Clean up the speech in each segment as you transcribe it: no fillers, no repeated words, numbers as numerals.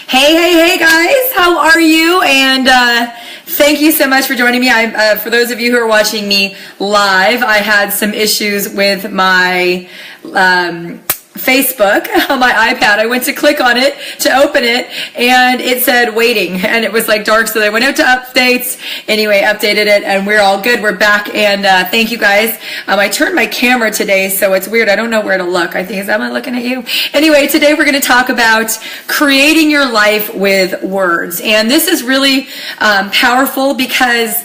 Hey guys, how are you? And thank you so much for joining me. For those of you who are watching me live, I had some issues with my Facebook on my iPad. I went to click on it to open it and it said waiting and it was like dark, so I went out to updates. Anyway, updated it and we're all good. We're back and thank you guys. I turned my camera today, so it's weird. I don't know where to look. Am I looking at you? Anyway, today we're going to talk about creating your life with words. And this is really powerful because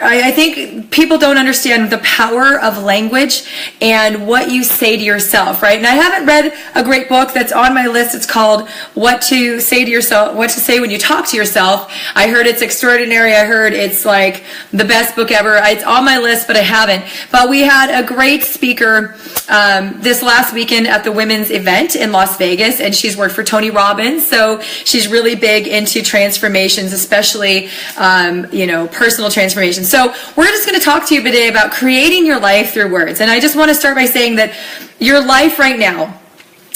I think people don't understand the power of language and what you say to yourself, right? And I haven't read a great book that's on my list. It's called What to Say to Yourself, What to Say When You Talk to Yourself. I heard it's extraordinary. I heard it's like the best book ever. It's on my list, but I haven't. But we had a great speaker this last weekend at the women's event in Las Vegas, and she's worked for Tony Robbins. So she's really big into transformations, especially, personal transformations. So we're just going to talk to you today about creating your life through words. And I just want to start by saying that your life right now,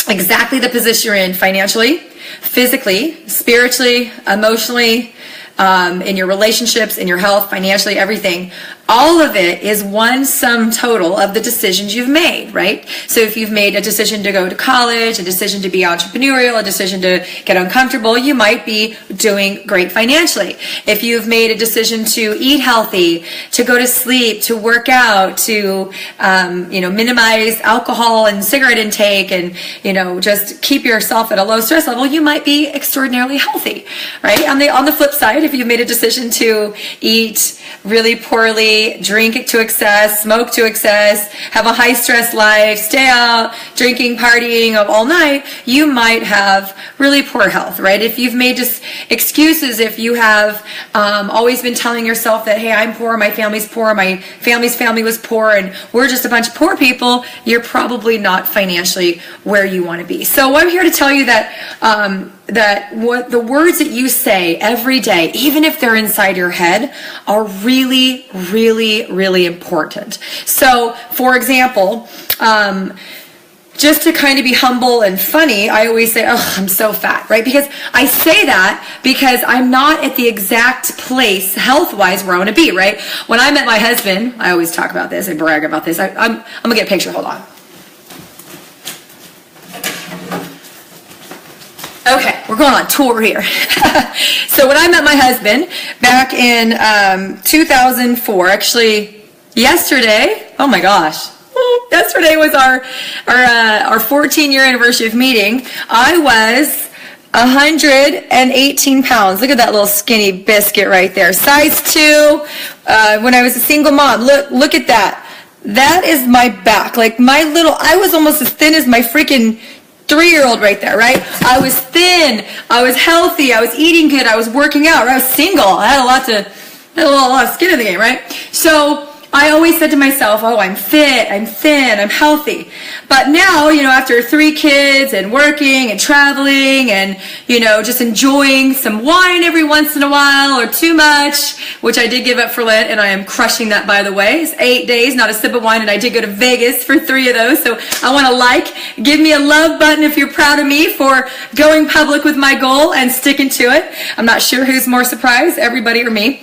exactly the position you're in financially, physically, spiritually, emotionally, in your relationships, in your health, financially, everything, all of it is one sum total of the decisions you've made, right? So if you've made a decision to go to college, a decision to be entrepreneurial, a decision to get uncomfortable, you might be doing great financially. If you've made a decision to eat healthy, to go to sleep, to work out, to, minimize alcohol and cigarette intake and, just keep yourself at a low stress level, you might be extraordinarily healthy, right? On the flip side, if you've made a decision to eat really poorly, drink it to excess, smoke to excess, have a high stress life, stay out, drinking, partying all night, you might have really poor health, right? If you've made just excuses, if you have always been telling yourself that, hey, I'm poor, my family's poor, my family's family was poor, and we're just a bunch of poor people, you're probably not financially where you want to be. So I'm here to tell you that what the words that you say every day, even if they're inside your head, are really, really, really important. So, for example, just to kind of be humble and funny, I always say, oh, I'm so fat, right? Because I say that because I'm not at the exact place health-wise where I want to be, right? When I met my husband, I always talk about this, I brag about this. I'm going to get a picture, hold on. Okay, we're going on tour here. So when I met my husband back in 2004, actually yesterday, oh my gosh, yesterday was our 14-year anniversary of meeting. I was 118 pounds. Look at that little skinny biscuit right there. Size 2, when I was a single mom. Look at that. That is my back. Like I was almost as thin as my freaking 3-year-old right there, right? I was thin, I was healthy, I was eating good, I was working out, right? I was single, I had a lot of skin in the game, right? So I always said to myself, oh, I'm fit, I'm thin, I'm healthy. But now, after 3 kids and working and traveling and, just enjoying some wine every once in a while or too much, which I did give up for Lent, and I am crushing that, by the way. It's 8 days, not a sip of wine, and I did go to Vegas for 3 of those. So I want to give me a love button if you're proud of me for going public with my goal and sticking to it. I'm not sure who's more surprised, everybody or me.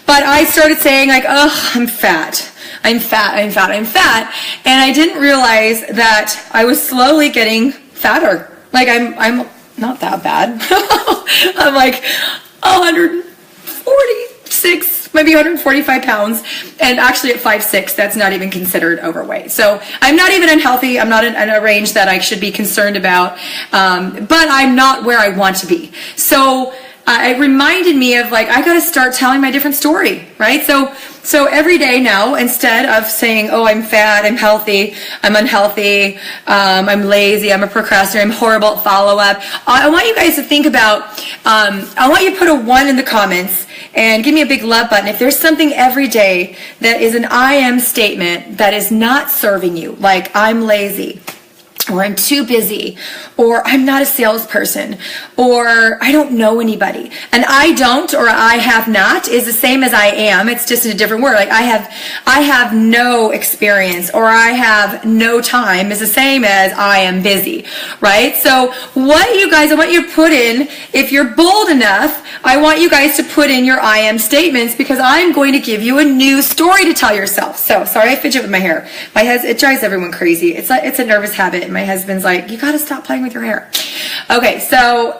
But I started saying oh, I'm fat. I'm fat. And I didn't realize that I was slowly getting fatter. I'm not that bad. I'm 146, maybe 145 pounds. And actually at 5'6", that's not even considered overweight. So I'm not even unhealthy. I'm not in a range that I should be concerned about. But I'm not where I want to be. So it reminded me of I got to start telling my different story, right? So every day now, instead of saying, oh, I'm fat, I'm healthy, I'm unhealthy, I'm lazy, I'm a procrastinator, I'm horrible at follow-up, I want you guys to think about, I want you to put a 1 in the comments and give me a big love button if there's something every day that is an I am statement that is not serving you, like I'm lazy, or I'm too busy, or I'm not a salesperson, or I don't know anybody. And I don't, or I have not is the same as I am. It's just in a different word. Like I have no experience, or I have no time is the same as I am busy, right? So what you guys, I want you to put in, if you're bold enough, I want you guys to put in your I am statements, because I'm going to give you a new story to tell yourself. So, sorry I fidget with my hair. It drives everyone crazy. It's a nervous habit. My husband's like, you got to stop playing with your hair. Okay, so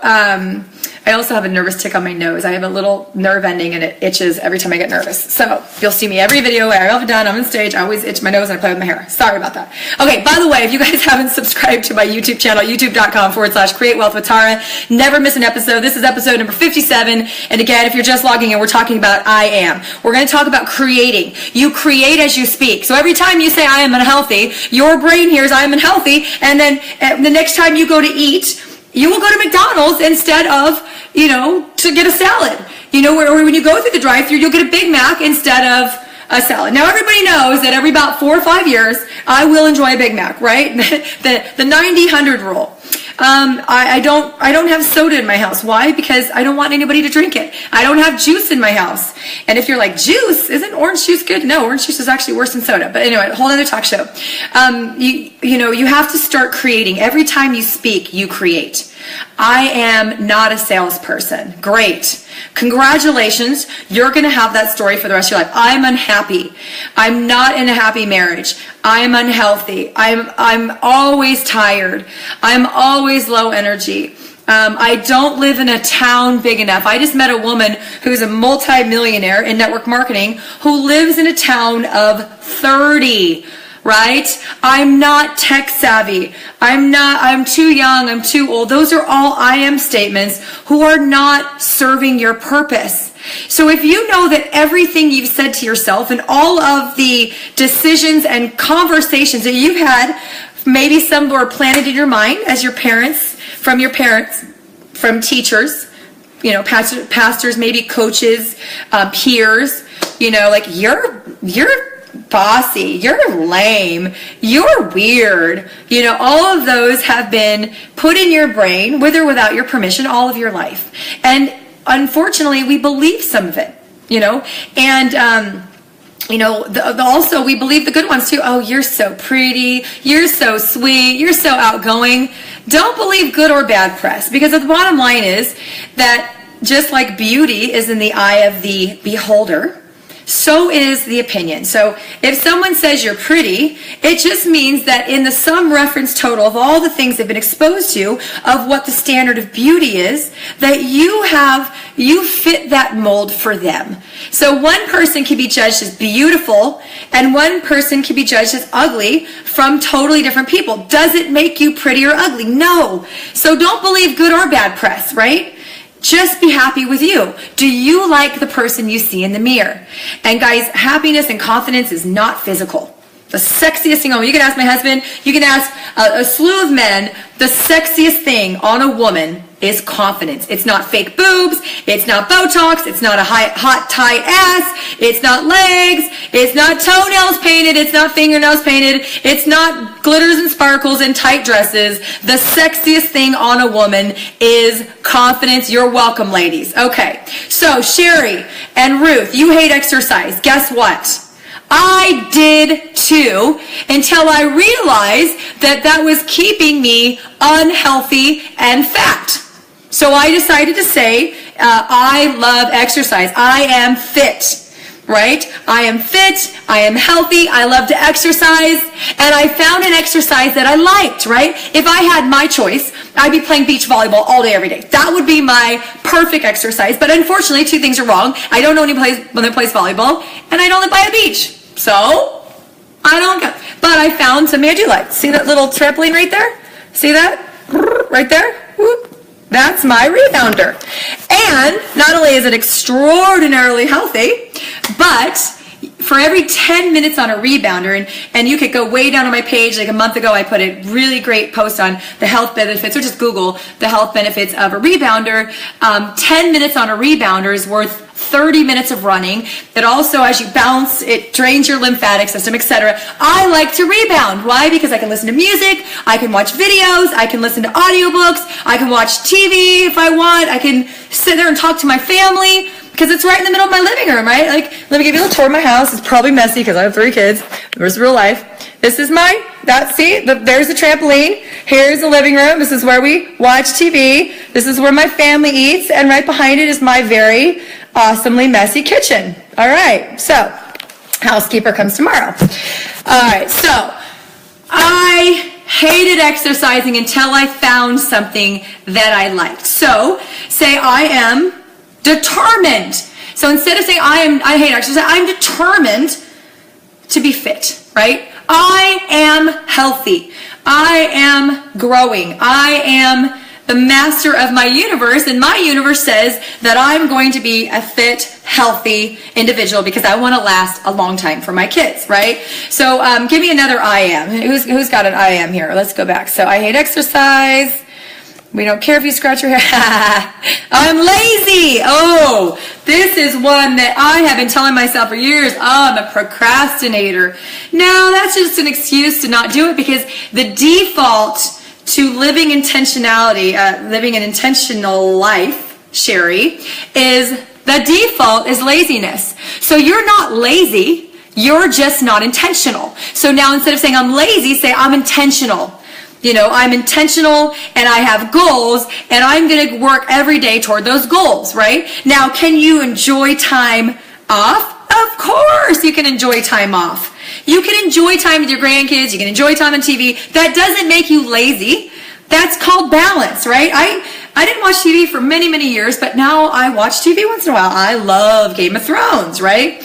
I also have a nervous tick on my nose. I have a little nerve ending and it itches every time I get nervous. So you'll see me every video I've ever done. I'm on stage. I always itch my nose and I play with my hair. Sorry about that. Okay, by the way, if you guys haven't subscribed to my YouTube channel, youtube.com/Create Wealth with Tara, never miss an episode. This is episode number 57. And again, if you're just logging in, we're talking about I am. We're going to talk about creating. You create as you speak. So every time you say I am unhealthy, your brain hears I am unhealthy, and then the next time you go to eat, you will go to McDonald's instead of, to get a salad. Or when you go through the drive-thru, you'll get a Big Mac instead of a salad. Now, everybody knows that every about 4 or 5 years, I will enjoy a Big Mac, right? the 90-100 rule. I don't have soda in my house. Why? Because I don't want anybody to drink it. I don't have juice in my house. And if you're like, juice? Isn't orange juice good? No, orange juice is actually worse than soda. But anyway, a whole other talk show. You have to start creating. Every time you speak, you create. I am not a salesperson. Great. Congratulations. You're going to have that story for the rest of your life. I'm unhappy. I'm not in a happy marriage. I'm unhealthy. I'm always tired. I'm always low energy. I don't live in a town big enough. I just met a woman who's a multi-millionaire in network marketing who lives in a town of 30. Right? I'm not tech savvy. I'm too young. I'm too old. Those are all I am statements who are not serving your purpose. So if you know that everything you've said to yourself and all of the decisions and conversations that you've had, maybe some were planted in your mind as your parents, from teachers, pastors, maybe coaches, peers, like you're bossy, you're lame, you're weird. All of those have been put in your brain, with or without your permission, all of your life. And unfortunately, we believe some of it, and also we believe the good ones too. Oh, you're so pretty, you're so sweet, you're so outgoing. Don't believe good or bad press, because the bottom line is that just like beauty is in the eye of the beholder, so is the opinion. So if someone says you're pretty, it just means that in the sum reference total of all the things they've been exposed to of what the standard of beauty is, that you fit that mold for them. So one person can be judged as beautiful and one person can be judged as ugly from totally different people. Does it make you pretty or ugly? No. So don't believe good or bad press, right? Just be happy with you. Do you like the person you see in the mirror? And guys, happiness and confidence is not physical. The sexiest thing, you can ask my husband, you can ask a slew of men, the sexiest thing on a woman is confidence. It's not fake boobs, it's not Botox, it's not a hot tight ass, it's not legs, it's not toenails painted, it's not fingernails painted, it's not glitters and sparkles and tight dresses. The sexiest thing on a woman is confidence. You're welcome, ladies. Okay, so Sherry and Ruth, you hate exercise. Guess what? I did too, until I realized that was keeping me unhealthy and fat. So I decided to say, I love exercise. I am fit, right? I am fit. I am healthy. I love to exercise. And I found an exercise that I liked, right? If I had my choice, I'd be playing beach volleyball all day, every day. That would be my perfect exercise. But unfortunately, two things are wrong. I don't know anyone that plays volleyball, and I don't live by a beach. So I don't go. But I found something I do like. See that little trampoline right there? See that? Right there? Whoop. That's my rebounder. And not only is it extraordinarily healthy, but for every 10 minutes on a rebounder, and you could go way down on my page, like a month ago I put a really great post on the health benefits, or just Google the health benefits of a rebounder. 10 minutes on a rebounder is worth 30 minutes of running. It also, as you bounce, it drains your lymphatic system, etc. I like to rebound. Why? Because I can listen to music, I can watch videos, I can listen to audiobooks, I can watch TV if I want, I can sit there and talk to my family, because it's right in the middle of my living room, right? Like, let me give you a tour of my house. It's probably messy because I have 3 kids. There's real life. This is there's the trampoline. Here's the living room. This is where we watch TV. This is where my family eats. And right behind it is my very awesomely messy kitchen. All right. So, housekeeper comes tomorrow. All right. So, I hated exercising until I found something that I liked. So, say I am determined. So instead of saying I hate exercise, I'm determined to be fit, right? I am healthy. I am growing. I am the master of my universe, and my universe says that I'm going to be a fit, healthy individual because I want to last a long time for my kids, right? So give me another I am. Who's got an I am here? Let's go back. So I hate exercise. We don't care if you scratch your head. I'm lazy. Oh, this is one that I have been telling myself for years. Oh, I'm a procrastinator. No, that's just an excuse to not do it, because the default to living intentionality, living an intentional life, Sherry, is the default is laziness. So you're not lazy. You're just not intentional. So now instead of saying I'm lazy, say I'm intentional. You know, I'm intentional and I have goals and I'm going to work every day toward those goals, right? Now, can you enjoy time off? Of course you can enjoy time off. You can enjoy time with your grandkids. You can enjoy time on TV. That doesn't make you lazy. That's called balance, right? I didn't watch TV for many, many years, but now I watch TV once in a while. I love Game of Thrones, right?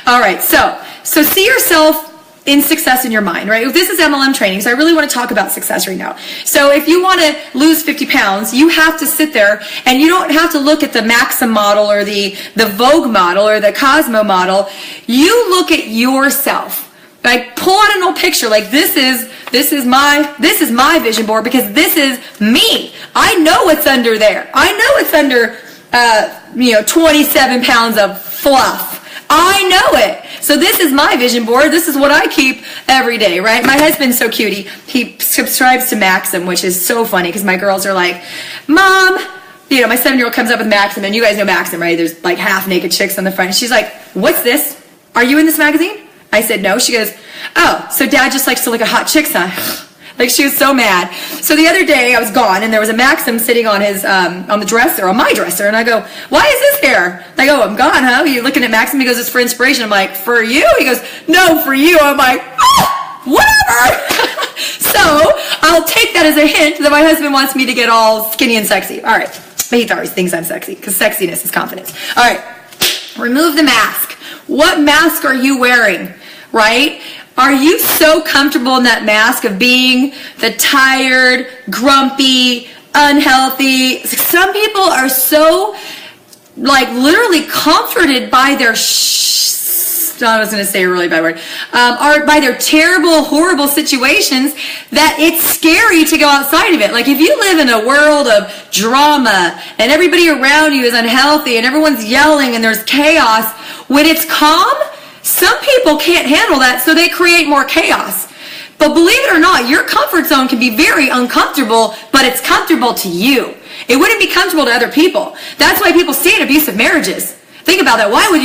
All right, so see yourself in success in your mind, right? This is MLM training, so I really want to talk about success right now. So if you want to lose 50 pounds, you have to sit there and you don't have to look at the Maxim model or the Vogue model or the Cosmo model. You look at yourself. Like, pull out an old picture. Like, this is my vision board, because this is me. I know what's under there. I know it's under 27 pounds of fluff. I know it. So this is my vision board. This is what I keep every day, right? My husband's so cute. He subscribes to Maxim, which is so funny because my girls are like, Mom, my 7-year-old comes up with Maxim, and you guys know Maxim, right? There's like half naked chicks on the front. She's like, what's this? Are you in this magazine? I said, no. She goes, oh, so Dad just likes to look at hot chicks, huh? Like, she was so mad. So the other day I was gone and there was a Maxim sitting on his on the dresser, on my dresser, and I go, why is this here? I go, I'm gone, huh? You're looking at Maxim? He goes, it's for inspiration. I'm like, for you? He goes, no, for you. I'm like, whatever. So I'll take that as a hint that my husband wants me to get all skinny and sexy. All right. But he always thinks I'm sexy, because sexiness is confidence. All right. Remove the mask. What mask are you wearing? Right? Are you so comfortable in that mask of being the tired, grumpy, unhealthy? Some people are so, like, literally comforted by their I was going to say a really bad word, or by their terrible, horrible situations, that it's scary to go outside of it. Like, if you live in a world of drama and everybody around you is unhealthy and everyone's yelling and there's chaos, when it's calm, some people can't handle that, so they create more chaos. But believe it or not, your comfort zone can be very uncomfortable, but it's comfortable to you. It wouldn't be comfortable to other people. That's why people stay in abusive marriages. Think about that. Why would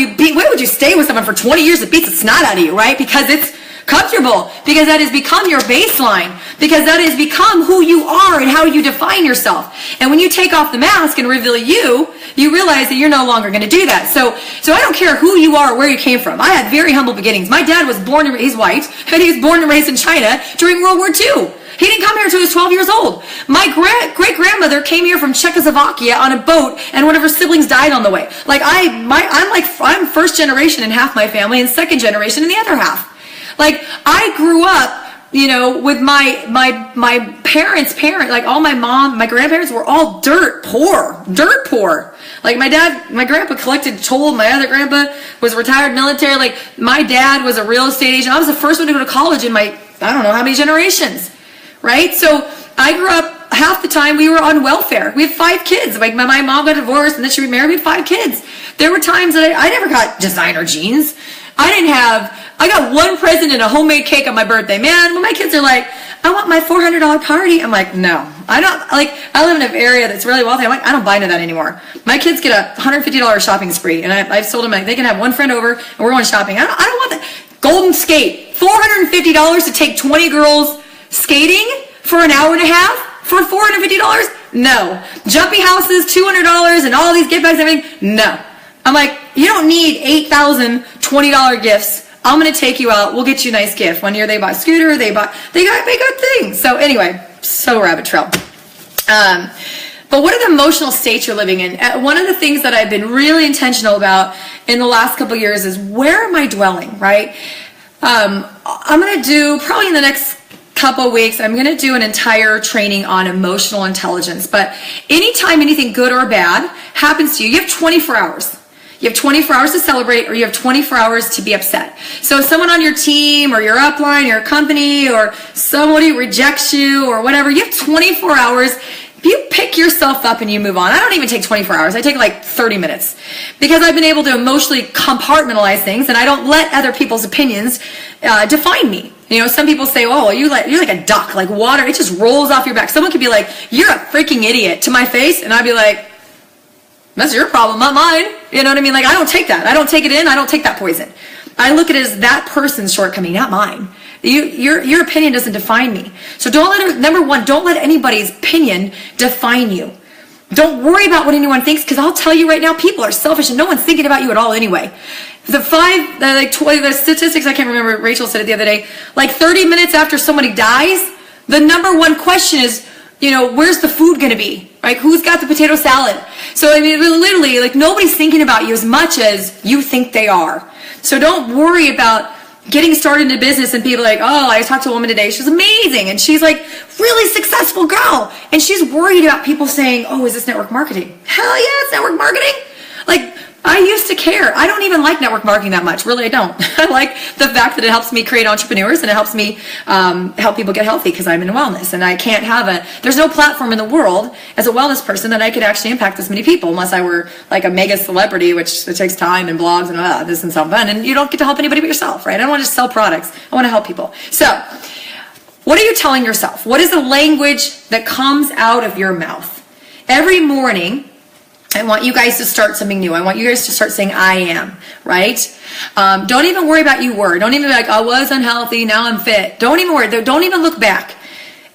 you stay with someone for 20 years that beats the snot out of you, right? Because it's comfortable. Because that has become your baseline. Because that has become who you are and how you define yourself. And when you take off the mask and reveal you, you realize that you're no longer going to do that. So I don't care who you are or where you came from. I had very humble beginnings. My dad was he's white, and he was born and raised in China during World War II. He didn't come here until he was 12 years old. My great-grandmother came here from Czechoslovakia on a boat, and one of her siblings died on the way. Like, I'm first generation in half my family and second generation in the other half. Like, I grew up, with my parents' like all my grandparents were all dirt poor. Like, my grandpa collected toll, my other grandpa was retired military, like, my dad was a real estate agent. I was the first one to go to college in my, I don't know how many generations, right? So I grew up half the time we were on welfare. We have 5 kids. Like my mom got divorced and then she remarried. We had 5 kids. There were times that I never got designer jeans. I got one present and a homemade cake on my birthday. Man, when my kids are like, I want my $400 party. I'm like, no, I don't. Like, I live in an area that's really wealthy. I'm like, I don't buy into that anymore. My kids get a $150 shopping spree, and I've told them like, they can have one friend over and we're going shopping. I don't want that. Golden Skate, $450 to take 20 girls skating for an hour and a half for $450? No. Jumpy houses, $200 and all these gift bags and everything? No. I'm like, you don't need 8,000 $20 gifts. I'm going to take you out. We'll get you a nice gift. One year they bought a scooter. They got good things. So anyway, so rabbit trail. But what are the emotional states you're living in? One of the things that I've been really intentional about in the last couple of years is, where am I dwelling, right? I'm going to do, probably in the next couple of weeks, I'm going to do an entire training on emotional intelligence. But anytime anything good or bad happens to you, you have 24 hours. You have 24 hours to celebrate, or you have 24 hours to be upset. So if someone on your team or your upline, your company, or somebody rejects you or whatever, you have 24 hours. You pick yourself up and you move on. I don't even take 24 hours. I take like 30 minutes because I've been able to emotionally compartmentalize things, and I don't let other people's opinions define me. You know, some people say, oh, you're like a duck, like water. It just rolls off your back. Someone could be like, you're a freaking idiot to my face. And I'd be like, that's your problem, not mine. You know what I mean? Like, I don't take that. I don't take it in. I don't take that poison. I look at it as that person's shortcoming, not mine. Your opinion doesn't define me. So number one, don't let anybody's opinion define you. Don't worry about what anyone thinks, because I'll tell you right now, people are selfish and no one's thinking about you at all anyway. The statistics, I can't remember, Rachel said it the other day, like 30 minutes after somebody dies, the number one question is, you know, where's the food going to be? Like, who's got the potato salad? So, I mean, literally, like, nobody's thinking about you as much as you think they are. So don't worry about getting started in a business and people like, oh, I talked to a woman today, she's amazing, and she's like, really successful girl, and she's worried about people saying, oh, is this network marketing? Hell yeah, it's network marketing. Like, I used to care. I don't even like network marketing that much. Really, I don't. I like the fact that it helps me create entrepreneurs, and it helps me help people get healthy, because I'm in wellness, and I can't have there's no platform in the world as a wellness person that I could actually impact this many people, unless I were like a mega celebrity, which it takes time and blogs and this and so fun, and you don't get to help anybody but yourself, right? I don't want to just sell products. I want to help people. So what are you telling yourself? What is the language that comes out of your mouth? Every morning, I want you guys to start something new. I want you guys to start saying, I am, right? Don't even worry about you were. Don't even be like, I was unhealthy, now I'm fit. Don't even worry. Don't even look back.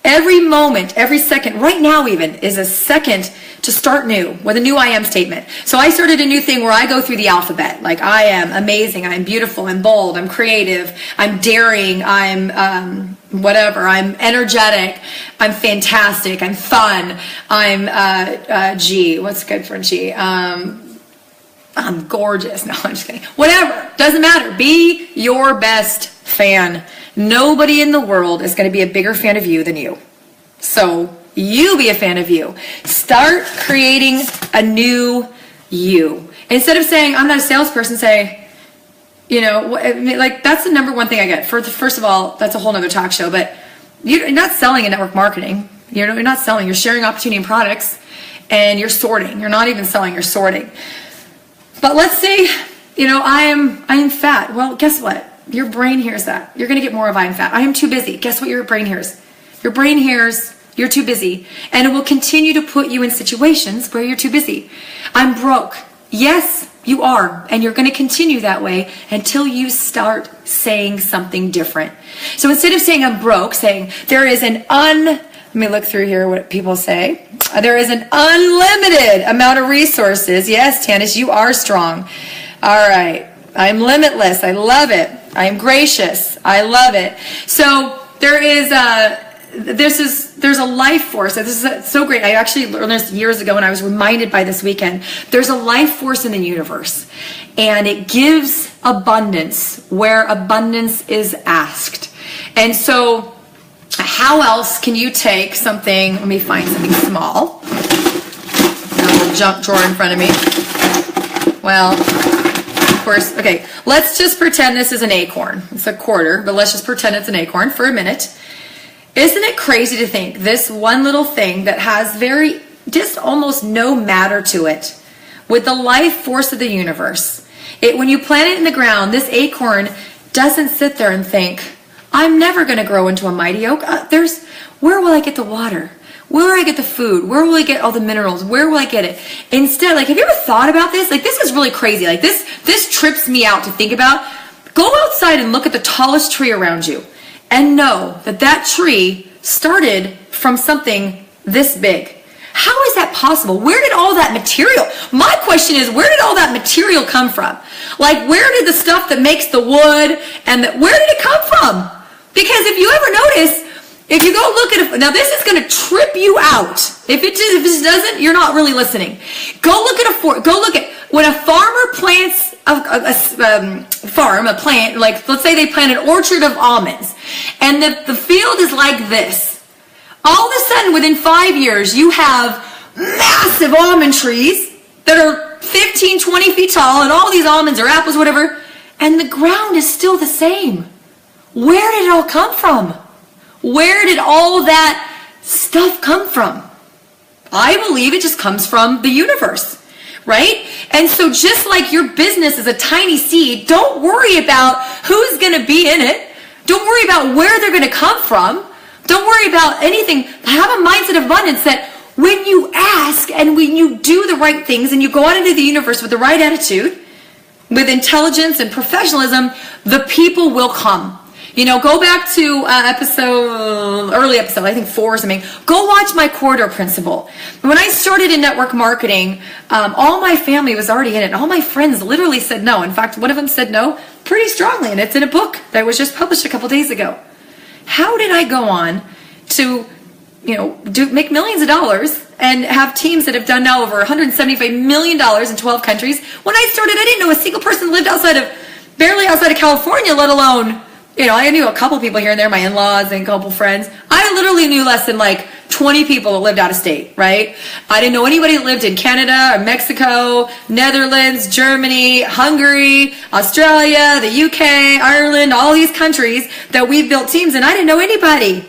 Every moment, every second, right now even, is a second to start new with a new I am statement. So I started a new thing where I go through the alphabet. Like, I am amazing, I'm beautiful, I'm bold, I'm creative, I'm daring, I'm whatever, I'm energetic, I'm fantastic, I'm fun, I'm G, what's good for G? I'm gorgeous. No, I'm just kidding. Whatever, doesn't matter. Be your best fan. Nobody in the world is going to be a bigger fan of you than you. So you be a fan of you. Start creating a new you. Instead of saying, I'm not a salesperson, say, you know, like, that's the number one thing I get. First of all, that's a whole nother talk show, but you're not selling in network marketing. You're not selling. You're sharing opportunity and products, and you're sorting. You're not even selling, you're sorting. But let's say, you know, I am fat. Well, guess what? Your brain hears that. You're going to get more of I am fat. I am too busy. Guess what your brain hears? Your brain hears you're too busy. And it will continue to put you in situations where you're too busy. I'm broke. Yes, you are. And you're going to continue that way until you start saying something different. So instead of saying I'm broke, saying there is let me look through here what people say. There is an unlimited amount of resources. Yes, Tanis, you are strong. All right. I'm limitless. I love it. I am gracious. I love it. So there's a life force. This is so great. I actually learned this years ago, and I was reminded by this weekend. There's a life force in the universe, and it gives abundance where abundance is asked. And so how else can you take something, let me find something small. A little junk drawer in front of me. Well, of course, okay, let's just pretend this is an acorn. It's a quarter, but let's just pretend it's an acorn for a minute. Isn't it crazy to think this one little thing that has just almost no matter to it, with the life force of the universe, when you plant it in the ground, this acorn doesn't sit there and think, I'm never going to grow into a mighty oak. Where will I get the water? Where will I get the food? Where will I get all the minerals? Where will I get it? Instead, have you ever thought about this? This is really crazy. This trips me out to think about. Go outside and look at the tallest tree around you and know that tree started from something this big. How is that possible? Where did all that material? My question is, where did all that material come from? Where did the stuff that makes the wood where did it come from? Because if you ever notice, if you go look at it, now this is going to trip you out. If it doesn't, you're not really listening. Go look at when a farmer plants a plant, let's say they plant an orchard of almonds, and the field is like this. All of a sudden, within 5 years, you have massive almond trees that are 15, 20 feet tall, and all these almonds or apples, whatever, and the ground is still the same. Where did it all come from? Where did all that stuff come from? I believe it just comes from the universe, right? And so just like your business is a tiny seed, don't worry about who's going to be in it. Don't worry about where they're going to come from. Don't worry about anything. Have a mindset of abundance that when you ask and when you do the right things and you go out into the universe with the right attitude, with intelligence and professionalism, the people will come. Go back to early episode, I think 4 or something. Go watch my corridor principle. When I started in network marketing, all my family was already in it. All my friends literally said no. In fact, one of them said no pretty strongly, and it's in a book that was just published a couple days ago. How did I go on to, make millions of dollars and have teams that have done now over $175 million in 12 countries? When I started, I didn't know a single person lived barely outside of California, let alone, I knew a couple people here and there, my in-laws and a couple friends. I literally knew less than 20 people that lived out of state, right? I didn't know anybody that lived in Canada or Mexico, Netherlands, Germany, Hungary, Australia, the UK, Ireland, all these countries that we've built teams in. I didn't know anybody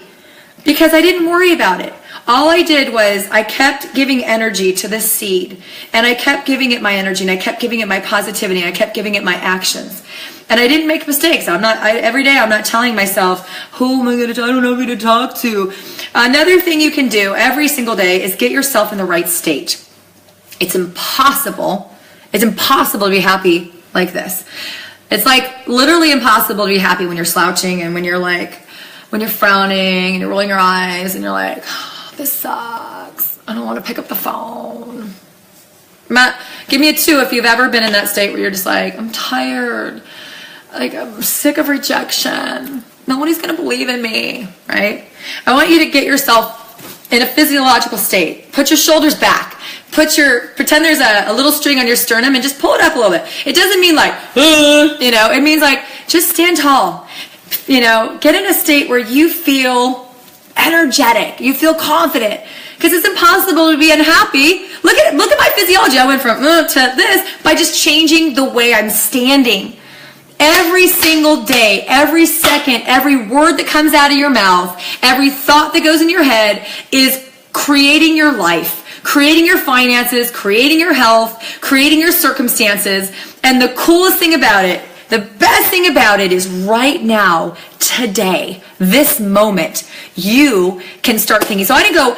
because I didn't worry about it. All I did was I kept giving energy to this seed, and I kept giving it my energy, and I kept giving it my positivity, and I kept giving it my actions. And I didn't make mistakes. Every day I'm not telling myself, who am I going to talk to? I don't know who to talk to. Another thing you can do every single day is get yourself in the right state. It's impossible to be happy like this. It's literally impossible to be happy when you're slouching and when you're frowning and you're rolling your eyes and you're like, oh, this sucks. I don't want to pick up the phone. Matt, give me a 2 if you've ever been in that state where you're just I'm tired. I'm sick of rejection. Nobody's going to believe in me, right? I want you to get yourself in a physiological state. Put your shoulders back. Pretend there's a little string on your sternum and just pull it up a little bit. It doesn't mean it means just stand tall. Get in a state where you feel energetic. You feel confident. Because it's impossible to be unhappy. Look at my physiology. I went from to this by just changing the way I'm standing. Every single day, every second, every word that comes out of your mouth, every thought that goes in your head is creating your life, creating your finances, creating your health, creating your circumstances. And the coolest thing about it, the best thing about it is right now, today, this moment, you can start thinking. So I didn't go,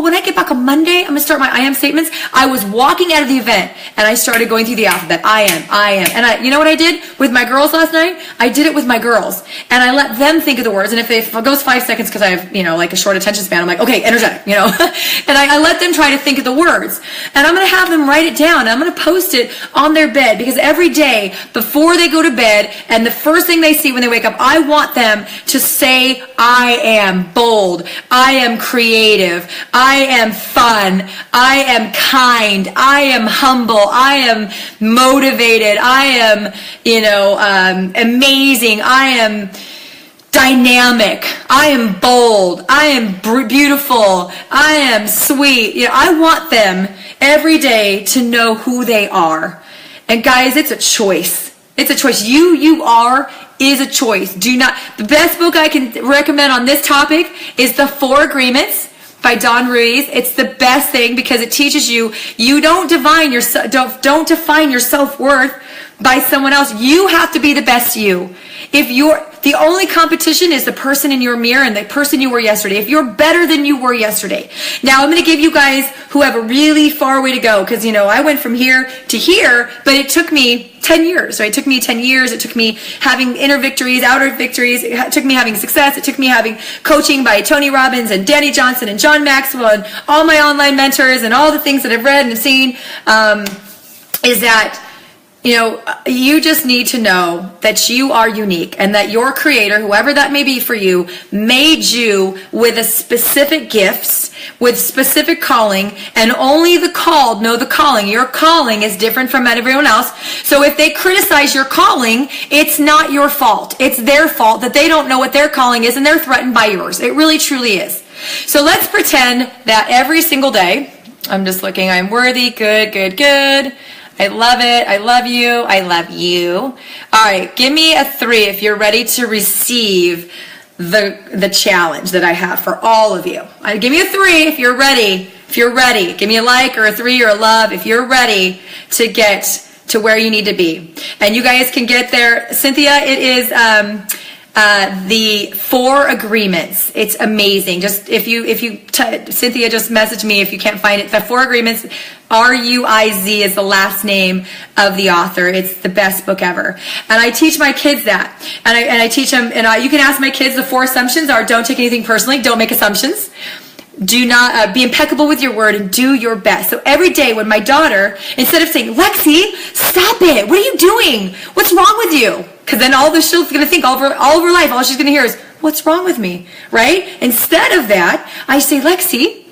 when I get back on Monday, I'm going to start my I am statements. I was walking out of the event and I started going through the alphabet. I am. And you know what I did with my girls last night? I did it with my girls and I let them think of the words. And if it goes 5 seconds because I have, a short attention span, I'm like, okay, energetic, and I let them try to think of the words and I'm going to have them write it down. I'm going to post it on their bed because every day before they go to bed and the first thing they see when they wake up, I want them to say, I am bold. I am creative. I am fun. I am kind. I am humble. I am motivated. I am, amazing. I am dynamic. I am bold. I am beautiful. I am sweet. I want them every day to know who they are. And guys, it's a choice. It's a choice. You are is a choice. The best book I can recommend on this topic is The 4 Agreements by Don Ruiz. It's the best thing because it teaches you don't define your self-worth by someone else. You have to be the best you. The only competition is the person in your mirror and the person you were yesterday. If you're better than you were yesterday. Now I'm going to give you guys who have a really far way to go because, I went from here to here, but it took me 10 years, right? It took me 10 years. It took me having inner victories, outer victories. It took me having success. It took me having coaching by Tony Robbins and Danny Johnson and John Maxwell and all my online mentors and all the things that I've read and seen, is that you just need to know that you are unique and that your creator, whoever that may be for you, made you with a specific gifts, with specific calling, and only the called know the calling. Your calling is different from everyone else. So if they criticize your calling, it's not your fault. It's their fault that they don't know what their calling is and they're threatened by yours. It really, truly is. So let's pretend that every single day, I'm just looking, I'm worthy, good, good, good. I love it. I love you. I love you. All right. Give me a 3 if you're ready to receive the challenge that I have for all of you. Give me a 3 if you're ready. If you're ready. Give me a like or a 3 or a love if you're ready to get to where you need to be. And you guys can get there. Cynthia, it is the 4 Agreements. It's amazing. Just Cynthia, just message me if you can't find it. The 4 Agreements, Ruiz is the last name of the author. It's the best book ever. And I teach my kids that. And I teach them, and you can ask my kids, the 4 assumptions are: don't take anything personally, don't make assumptions. Do not be impeccable with your word and do your best. So every day when my daughter, instead of saying, Lexi, stop it. What are you doing? What's wrong with you? Because then she's going to think all of her life, all she's going to hear is, what's wrong with me? Right? Instead of that, I say, Lexi,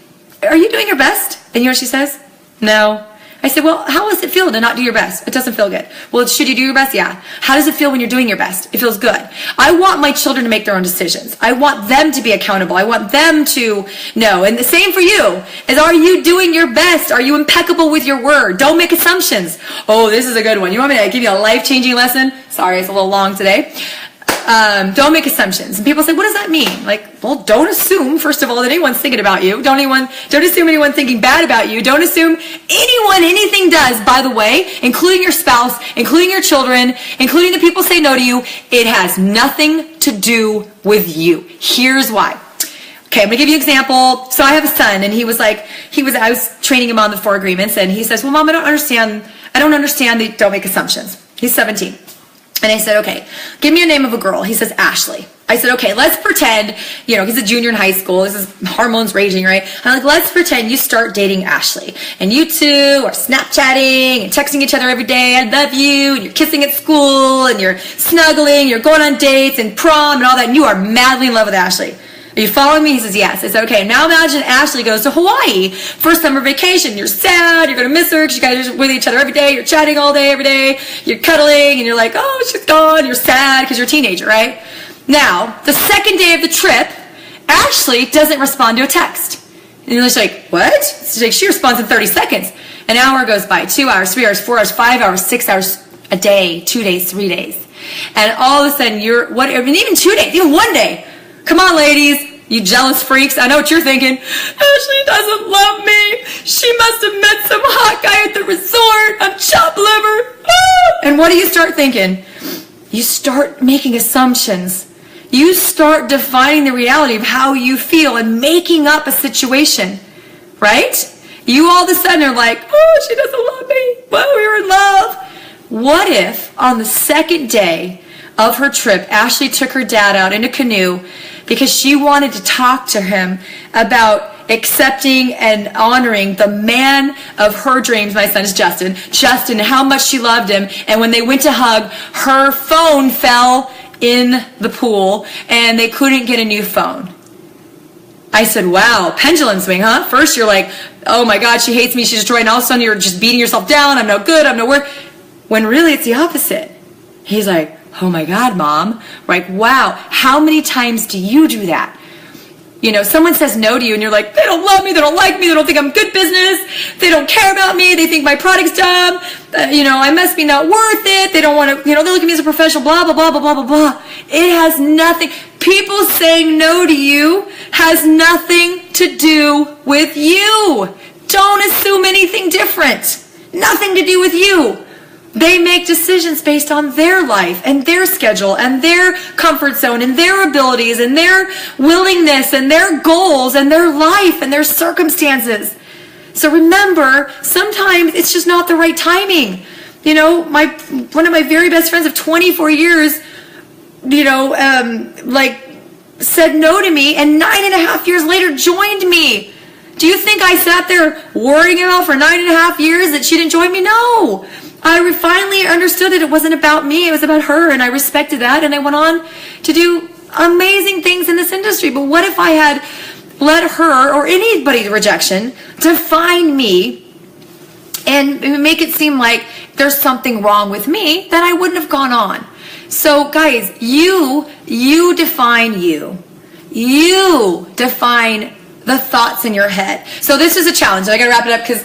are you doing your best? And you know what she says? No. I said, well, how does it feel to not do your best? It doesn't feel good. Well, should you do your best? Yeah. How does it feel when you're doing your best? It feels good. I want my children to make their own decisions. I want them to be accountable. I want them to know. And the same for you is, are you doing your best? Are you impeccable with your word? Don't make assumptions. Oh, this is a good one. You want me to give you a life-changing lesson? Sorry, it's a little long today. Don't make assumptions. And people say, what does that mean? Like, well, don't assume, first of all, that anyone's thinking about you. Don't assume anyone's thinking bad about you. Don't assume anything does, by the way, including your spouse, including your children, including the people say no to you. It has nothing to do with you. Here's why. Okay, I'm going to give you an example. So I have a son, and I was training him on the 4 Agreements, and he says, well, Mom, I don't understand the don't make assumptions. He's 17. And I said, okay, give me a name of a girl. He says, Ashley. I said, okay, let's pretend, he's a junior in high school. This is hormones raging, right? I'm like, let's pretend you start dating Ashley. And you two are Snapchatting and texting each other every day. I love you. And you're kissing at school. And you're snuggling. You're going on dates and prom and all that. And you are madly in love with Ashley. Are you following me? He says, yes. I said, okay, now imagine Ashley goes to Hawaii for summer vacation. You're sad. You're going to miss her because you guys are with each other every day. You're chatting all day, every day. You're cuddling, and you're like, oh, she's gone. You're sad because you're a teenager, right? Now, the second day of the trip, Ashley doesn't respond to a text. And you're just like, what? She responds in 30 seconds. An hour goes by, 2 hours, 3 hours, 4 hours, 5 hours, 6 hours a day, 2 days, 3 days. And all of a sudden, even 2 days, even 1 day. Come on, ladies. You jealous freaks. I know what you're thinking. Ashley doesn't love me. She must have met some hot guy at the resort. I'm chopped liver. Ah! And what do you start thinking? You start making assumptions. You start defining the reality of how you feel and making up a situation. Right? You all of a sudden are like, oh, she doesn't love me. Well, we were in love. What if on the second day of her trip, Ashley took her dad out in a canoe because she wanted to talk to him about accepting and honoring the man of her dreams. My son is Justin, how much she loved him. And when they went to hug, her phone fell in the pool and they couldn't get a new phone. I said, wow, pendulum swing, huh? First you're like, oh my God, she hates me, she's destroyed. And all of a sudden you're just beating yourself down. I'm no good, I'm no worth. When really it's the opposite. He's like, oh my God, Mom. Like, wow, how many times do you do that? someone says no to you and you're like, they don't love me, they don't like me, they don't think I'm good business, they don't care about me, they think my product's dumb, I must be not worth it, they don't want to, they look at me as a professional, blah, blah, blah, blah, blah, blah, blah. It has nothing, people saying no to you has nothing to do with you. Don't assume anything different. Nothing to do with you. They make decisions based on their life and their schedule and their comfort zone and their abilities and their willingness and their goals and their life and their circumstances. So remember, sometimes it's just not the right timing. One of my very best friends of 24 years, said no to me, and 9.5 years later joined me. Do you think I sat there worrying about for 9.5 years that she didn't join me? No. I finally understood that it wasn't about me, it was about her, and I respected that, and I went on to do amazing things in this industry. But what if I had let her or anybody's rejection define me and make it seem like there's something wrong with me, then I wouldn't have gone on. So guys, you define you. You define the thoughts in your head. So this is a challenge, and I gotta wrap it up because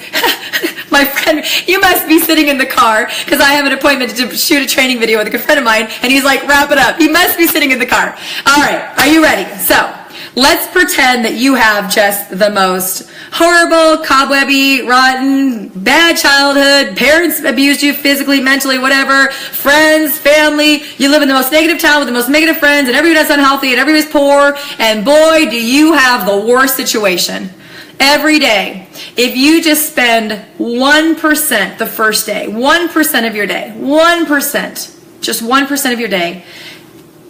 my friend, you must be sitting in the car because I have an appointment to shoot a training video with a good friend of mine, and he's like, wrap it up. He must be sitting in the car. All right, are you ready? So let's pretend that you have just the most horrible, cobwebby, rotten, bad childhood. Parents abused you physically, mentally, whatever. Friends, family. You live in the most negative town with the most negative friends, and everybody's unhealthy, and everybody's poor. And boy, do you have the worst situation. Every day, if you just spend 1% the first day, 1% of your day, 1%, just 1% of your day,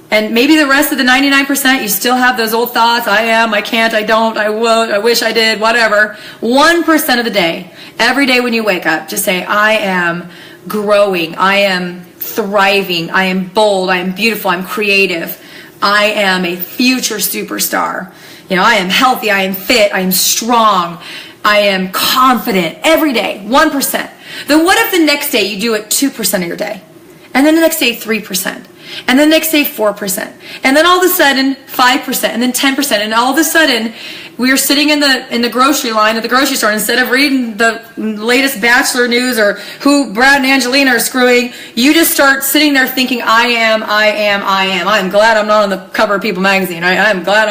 and maybe the rest of the 99%, you still have those old thoughts, I am, I can't, I don't, I won't, I wish I did, whatever. 1% of the day, every day when you wake up, just say, I am growing, I am thriving, I am bold, I am beautiful, I'm creative, I am a future superstar. I am healthy, I am fit, I am strong, I am confident every day, 1%. Then what if the next day you do it 2% of your day? And then the next day 3%. And then the next day 4%. And then all of a sudden 5%. And then 10%. And all of a sudden we are sitting in the grocery line at the grocery store, and instead of reading the latest Bachelor news or who Brad and Angelina are screwing, you just start sitting there thinking, I am. I'm glad I'm not on the cover of People magazine. I'm glad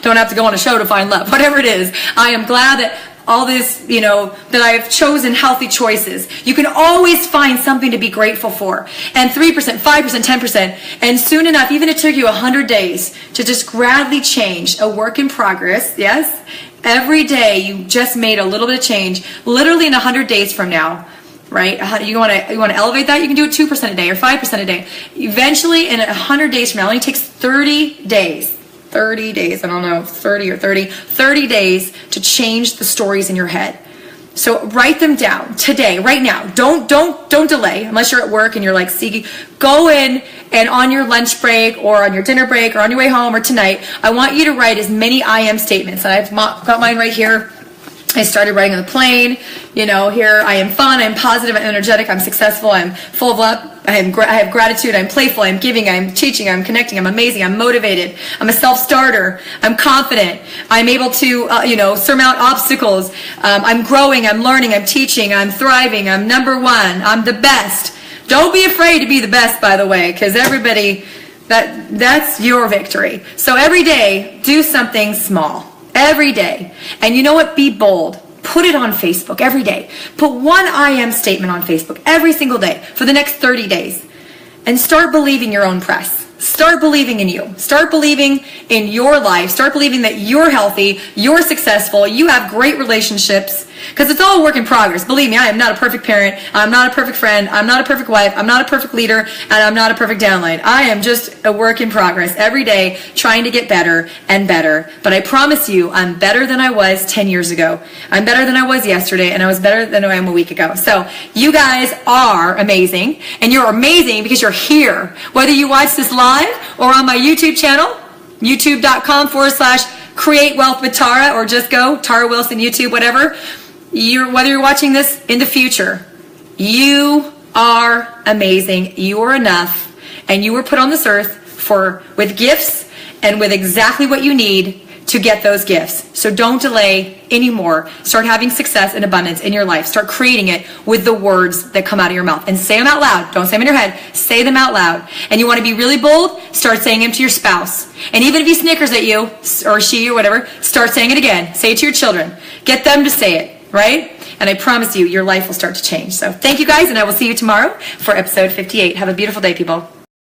don't have to go on a show to find love. Whatever it is. I am glad that all this, that I have chosen healthy choices. You can always find something to be grateful for. And 3%, 5%, 10%. And soon enough, even if it took you 100 days to just gradually change, a work in progress, yes? Every day you just made a little bit of change. Literally in 100 days from now, right? You want to elevate that? You can do it 2% a day or 5% a day. Eventually, in 100 days from now, it only takes 30 days. 30 days, I don't know, 30 or 30 days to change the stories in your head. So write them down today, right now. Don't delay unless you're at work and you're like, Sigi, go in and on your lunch break or on your dinner break or on your way home or tonight, I want you to write as many I am statements. And I've got mine right here. I started writing on the plane. Here I am fun, I'm positive, I'm energetic, I'm successful, I'm full of love, I have gratitude, I'm playful, I'm giving, I'm teaching, I'm connecting, I'm amazing, I'm motivated, I'm a self-starter, I'm confident, I'm able to, surmount obstacles, I'm growing, I'm learning, I'm teaching, I'm thriving, I'm number one, I'm the best. Don't be afraid to be the best, by the way, because everybody, that's your victory. So every day, do something small. Every day. And you know what? Be bold. Put it on Facebook every day. Put one I am statement on Facebook every single day for the next 30 days. And start believing your own press. Start believing in you. Start believing in your life. Start believing that you're healthy, you're successful, you have great relationships. Because it's all a work in progress. Believe me, I am not a perfect parent. I'm not a perfect friend. I'm not a perfect wife. I'm not a perfect leader. And I'm not a perfect downline. I am just a work in progress every day trying to get better and better. But I promise you, I'm better than I was 10 years ago. I'm better than I was yesterday. And I was better than I am a week ago. So you guys are amazing. And you're amazing because you're here. Whether you watch this live or on my YouTube channel, youtube.com/Create Wealth with Tara, or just go Tara Wilson YouTube, whatever. Whether you're watching this in the future, you are amazing. You are enough, and you were put on this earth with gifts and with exactly what you need to get those gifts. So don't delay anymore. Start having success and abundance in your life. Start creating it with the words that come out of your mouth. And say them out loud. Don't say them in your head. Say them out loud. And you want to be really bold? Start saying them to your spouse. And even if he snickers at you, or she, or whatever, start saying it again. Say it to your children. Get them to say it, right? And I promise you, your life will start to change. So thank you guys, and I will see you tomorrow for episode 58. Have a beautiful day, people.